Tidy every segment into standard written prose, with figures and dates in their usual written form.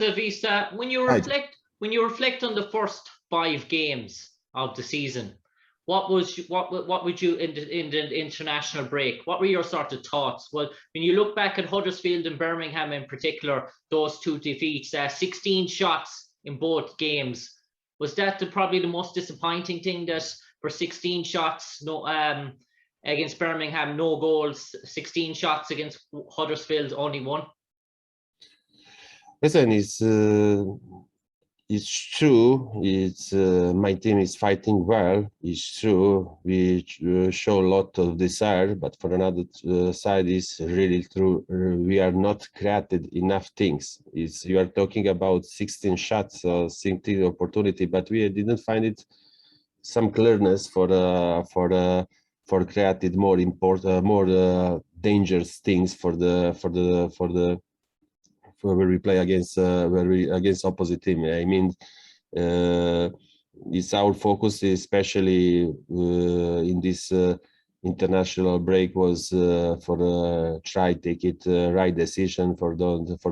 Slavisa, Hi. when you reflect on the first 5 games of the season, what would you in the international break? What were your sort of thoughts? Well, when you look back at Huddersfield and Birmingham in particular, those two defeats, 16 shots in both games, was that probably the most disappointing thing, that for 16 shots, no against Birmingham, no goals, 16 shots against Huddersfield, only one? Listen, it's true. It's my team is fighting well. It's true. We show a lot of desire, but for another side, is really true. We are not created enough things. You are talking about 16 shots, 16 opportunity, but we didn't find it some clearness for created more important, more dangerous things for where we play against against opposite team. I mean, it's our focus, especially in this international break, was for try take it right decision, for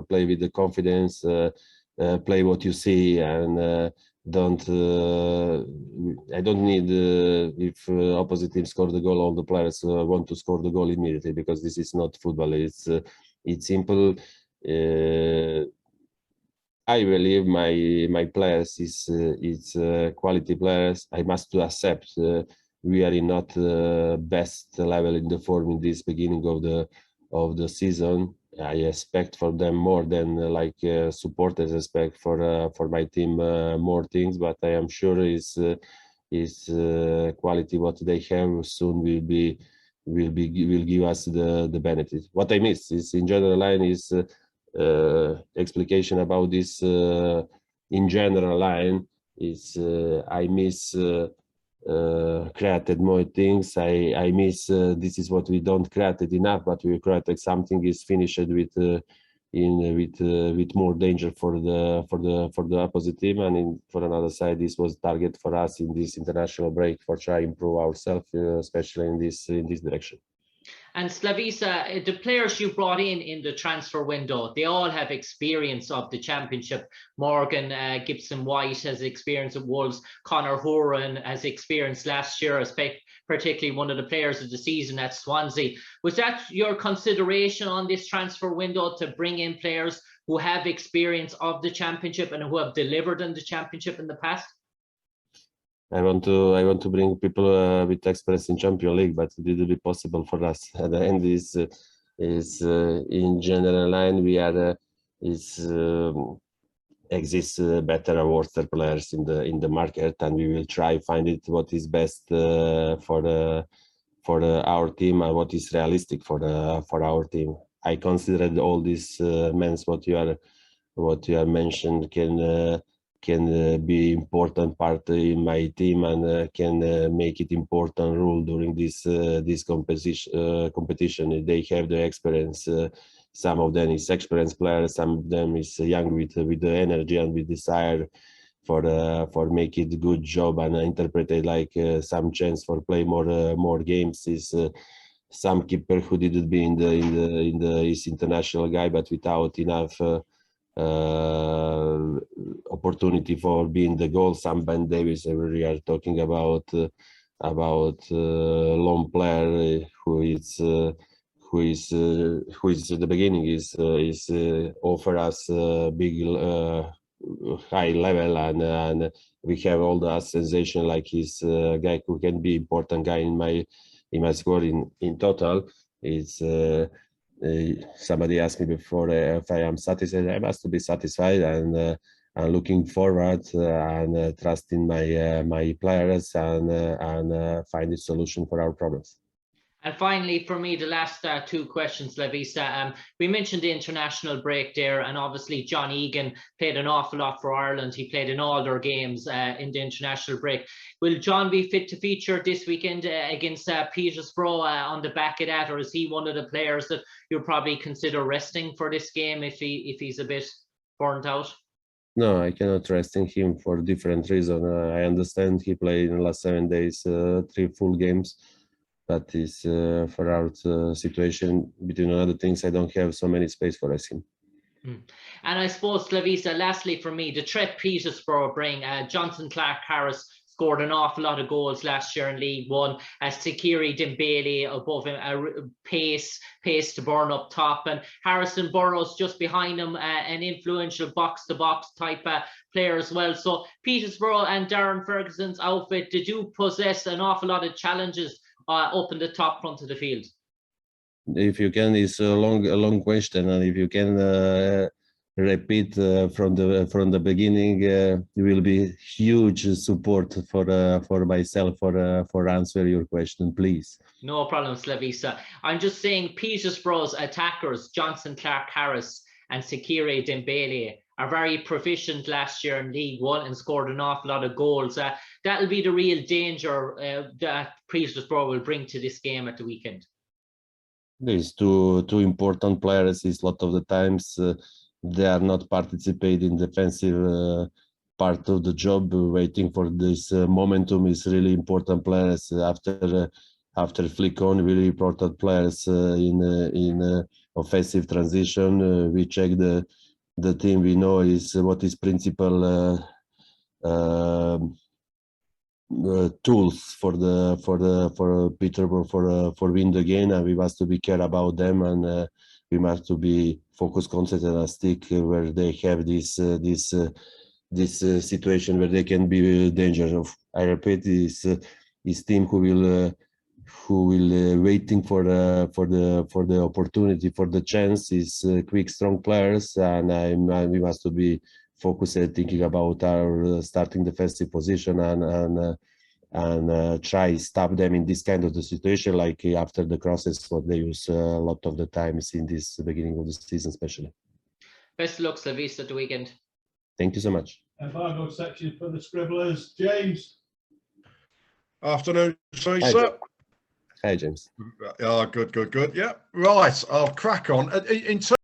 play with the confidence, play what you see, and don't. I don't need if opposite team score the goal, all the players want to score the goal immediately, because this is not football. It's simple. I believe my players is quality players. I must accept we are in not best level in the form in this beginning of the season. I expect for them more than supporters expect for my team more things, but I am sure is quality what they have soon will give us the benefit. What I miss is in general line is explication about this in general line is I miss created more things. I miss this is what we don't created enough, but we created something is finished with with more danger for the opposite team, and for another side, this was target for us in this international break for try improve ourselves, especially in this direction. And Slavisa, the players you brought in the transfer window, they all have experience of the championship. Morgan Gibson-White has experience at Wolves. Conor Horan has experience last year as particularly one of the players of the season at Swansea. Was that your consideration on this transfer window, to bring in players who have experience of the championship and who have delivered in the championship in the past? I want to bring people with experience in Champions League, but it will be possible for us. At the end, is in general line we are exists better or worse players in the market, and we will try find it what is best for our team and what is realistic for our team. I considered all these men what you are mentioned can be important part in my team, and can make it important role during this competition. They have the experience. Some of them is experienced players. Some of them is young with the energy and with desire for make it good job, and interpret it like some chance for play more games. Is some keeper who didn't be in the is international guy, but without enough. Opportunity for being the goal. Some Ben Davis, we are talking about lone player who is at the beginning is offer us big high level, and we have all the sensation like he's a guy who can be important guy in my squad in total. It's somebody asked me before if I am satisfied. I must be satisfied, and I'm looking forward and trusting my players and find a solution for our problems. And finally, for me, the last 2 questions, Slavisa. We mentioned the international break there, and obviously John Egan played an awful lot for Ireland. He played in all their games in the international break. Will John be fit to feature this weekend against Peterborough on the back of that, or is he one of the players that you'll probably consider resting for this game if he's a bit burnt out? No, I cannot rest in him for different reason. I understand he played in the last 7 days 3 full games. But is for our situation, between other things, I don't have so many space for him. And I suppose, Slavisa, lastly for me, the threat Peterborough bring, Johnson Clark-Harris scored an awful lot of goals last year in League One. Sakiri Dembele above him, pace to burn up top, and Harrison Burrows just behind him, an influential box-to-box type player as well. So Peterborough and Darren Ferguson's outfit, did you possess an awful lot of challenges up in the top front of the field? If you can, it's a long question, and if you can repeat from the beginning, it will be huge support for myself for answer your question, please. No problem, Slavisa. I'm just saying Peterborough's attackers, Johnson Clark-Harris and Sakiri Dembele, are very proficient last year in League One and scored an awful lot of goals. That'll be the real danger that Peterborough will bring to this game at the weekend. These two important players is a lot of the times they are not participating in defensive part of the job. Waiting for this momentum is really important players after flick on, really important players in offensive transition. We check the team. We know is what is principal tools for Peterborough for win the game, and we must to be care about them, and we must to be focused, concentrated, and stick where they have this situation where they can be dangerous. I repeat, is team who will waiting for the opportunity, for the chance, is quick, strong players, and we must to be focused thinking about our starting defensive position and try stop them in this kind of the situation, like after the crosses, what they use a lot of the times in this beginning of the season, especially. Best of luck, Slavisa, at the weekend. Thank you so much. And final section for the Scribblers, James. Afternoon, Slavisa. Hi, James. Good. Yeah, right. I'll crack on. In terms